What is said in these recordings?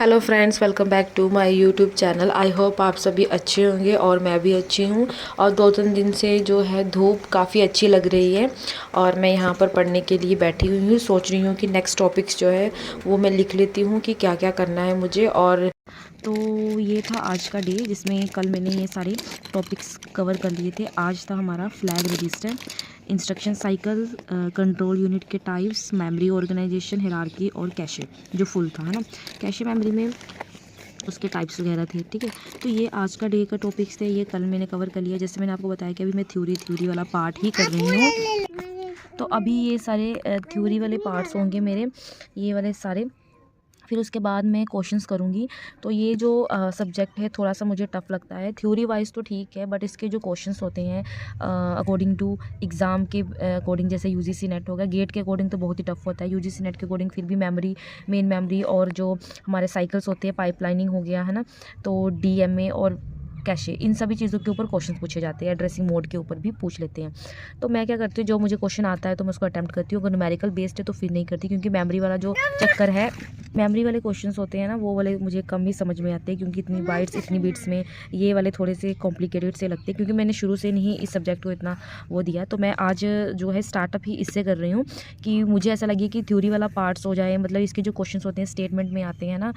Hello friends, welcome back to my YouTube channel. I hope आप सभी अच्छे होंगे और मैं भी अच्छी हूँ। और 2-3 दिन से जो है धूप काफ़ी अच्छी लग रही है और मैं यहाँ पर पढ़ने के लिए बैठी हुई हूँ। सोच रही हूँ कि नेक्स्ट टॉपिक्स जो है वो मैं लिख लेती हूँ कि क्या क्या करना है मुझे। और तो ये था आज का डे जिसमें कल मैंने ये सारे टॉपिक्स कवर कर लिए थे। आज था हमारा flag register, instruction cycle, control unit के टाइप्स, मेमोरी ऑर्गेनाइजेशन, हिरार्की और कैशे जो फुल था, है ना। कैशे मेमोरी में उसके टाइप्स वगैरह थे, ठीक है। तो ये आज का डे का टॉपिक्स थे, ये कल मैंने कवर कर लिया। जैसे मैंने आपको बताया कि अभी मैं थ्योरी वाला पार्ट ही कर रही हूँ। तो अभी ये सारे थ्योरी वाले पार्ट्स होंगे मेरे, ये वाले सारे। फिर उसके बाद मैं क्वेश्चंस करूँगी। तो ये जो सब्जेक्ट है थोड़ा सा मुझे टफ़ लगता है। थ्योरी वाइज तो ठीक है, बट इसके जो क्वेश्चंस होते हैं अकॉर्डिंग टू एग्ज़ाम के अकॉर्डिंग, जैसे यूजीसी नेट हो गया, गेट के अकॉर्डिंग तो बहुत ही टफ़ होता है। यूजीसी नेट के अकॉर्डिंग फिर भी मेमोरी, मेन मेमोरी और जो हमारे साइकिल्स होते हैं, पाइपलाइनिंग हो गया, है ना। तो डीएमए और कैशे, इन सभी चीज़ों के ऊपर क्वेश्चन पूछे जाते हैं। एड्रेसिंग मोड के ऊपर भी पूछ लेते हैं। तो मैं क्या करती हूँ, जो मुझे क्वेश्चन आता है तो मैं उसको अटैम्प्ट करती हूँ। अगर न्यूमेरिकल बेस्ड है तो फिर नहीं करती, क्योंकि मेमोरी वाला जो चक्कर है, मेमोरी वाले क्वेश्चंस होते हैं ना, वो वाले मुझे कम ही समझ में आते हैं, क्योंकि इतनी बाइट्स इतनी बिट्स में ये वाले थोड़े से कॉम्प्लिकेटेड से लगते हैं। क्योंकि मैंने शुरू से नहीं इस सब्जेक्ट को इतना वो दिया, तो मैं आज जो है स्टार्टअप ही इससे कर रही हूँ कि मुझे ऐसा लगे कि थ्योरी वाला पार्ट्स हो जाए। मतलब इसके जो क्वेश्चंस होते हैं स्टेटमेंट में आते हैं ना,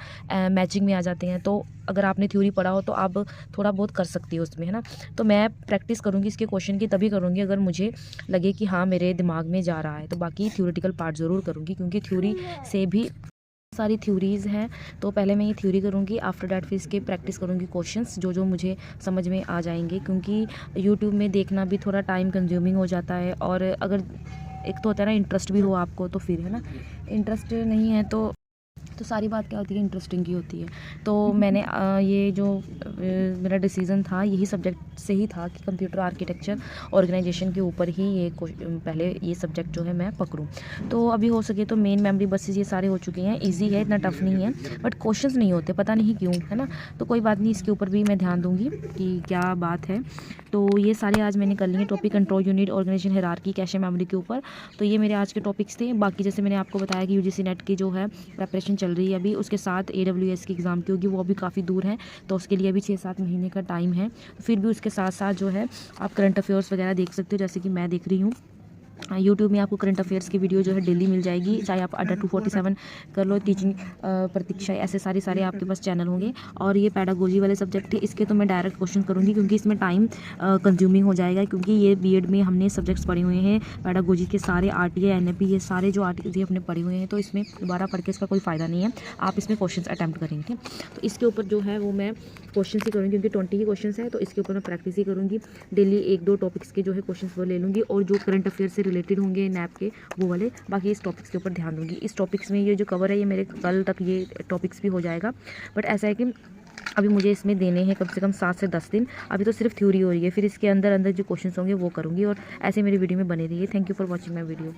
मैचिंग में आ जाते हैं। तो अगर आपने थ्योरी पढ़ा हो तो आप थोड़ा बहुत कर सकती हो उसमें, है ना। तो मैं प्रैक्टिस करूँगी इसके क्वेश्चन की, तभी करूँगी अगर मुझे लगे कि हाँ मेरे दिमाग में जा रहा है। तो बाकी थ्योरेटिकल पार्ट ज़रूर करूँगी, क्योंकि थ्योरी से भी सारी थ्योरीज़ हैं। तो पहले मैं ये थ्योरी करूँगी, आफ्टर डैट फिर इसके प्रैक्टिस करूँगी क्वेश्चंस जो जो मुझे समझ में आ जाएंगे। क्योंकि यूट्यूब में देखना भी थोड़ा टाइम कंज्यूमिंग हो जाता है। और अगर एक तो होता है ना इंटरेस्ट भी हो आपको, तो फिर, है ना। इंटरेस्ट नहीं है तो सारी बात क्या होती है, इंटरेस्टिंग ही होती है। तो मैंने ये जो मेरा डिसीज़न था यही सब्जेक्ट से ही था कि कंप्यूटर आर्किटेक्चर ऑर्गेनाइजेशन के ऊपर ही ये पहले ये सब्जेक्ट जो है मैं पकड़ूँ। तो अभी हो सके तो मेन मेमोरी बसेस ये सारे हो चुके हैं, इजी है, इतना टफ नहीं है। बट क्वेश्चंस नहीं होते, पता नहीं क्यों, है ना। तो कोई बात नहीं, इसके ऊपर भी मैं ध्यान दूँगी कि क्या बात है। तो ये सारे आज मैंने कर लिए topic, control unit, organisation, hierarchy, cache memory के ऊपर। तो ये मेरे आज के टॉपिक्स थे। बाकी जैसे मैंने आपको बताया कि यूजीसी नेट की जो है प्रेपरेशन चल रही है अभी, उसके साथ AWS की एग्ज़ाम की होगी, वो अभी काफ़ी दूर है। तो उसके लिए अभी 6-7 महीने का टाइम है। फिर भी उसके साथ साथ जो है आप करंट अफेयर्स वगैरह देख सकते हो, जैसे कि मैं देख रही हूँ। यूट्यूब में आपको करंट अफेयर्स की वीडियो जो है डेली मिल जाएगी, चाहे आप अड्डा 247 कर लो, टीचिंग प्रतीक्षा, ऐसे सारे आपके पास चैनल होंगे। और ये पैडागोजी वाले सब्जेक्ट है, इसके तो मैं डायरेक्ट क्वेश्चन करूँगी, क्योंकि इसमें टाइम कंज्यूमिंग हो जाएगा। क्योंकि ये बीएड में हमने सब्जेक्ट्स पढ़े हुए हैं, पैडागोजी के सारे RTA NAP ये सारे जो आर्टिकल्स अपने पढ़े हुए हैं। तो इसमें दोबारा पढ़ के इसका कोई फ़ायदा नहीं है, आप इसमें क्वेश्चन अटैम्प्ट करेंगे। तो इसके ऊपर जो है वो मैं क्वेश्चन ही करूँगी, क्योंकि 20 ही क्वेश्चन है। तो इसके ऊपर मैं प्रैक्टिस ही करूँगी डेली, 1-2 टॉपिक्स के जो है क्वेश्चन वो ले लूँगी, और जो करंट अफेयर से रिलेटेड होंगे नैप के वो वाले, बाकी इस टॉपिक्स के ऊपर ध्यान दूँगी। इस टॉपिक्स में ये जो कवर है ये मेरे कल तक ये टॉपिक्स भी हो जाएगा। बट ऐसा है कि अभी मुझे इसमें देने हैं कम से कम 7 से 10 दिन। अभी तो सिर्फ थ्योरी हो रही है, फिर इसके अंदर अंदर जो क्वेश्चन होंगे वो करूँगी। और ऐसे मेरी वीडियो में बने रहिए। Thank you for watching my video.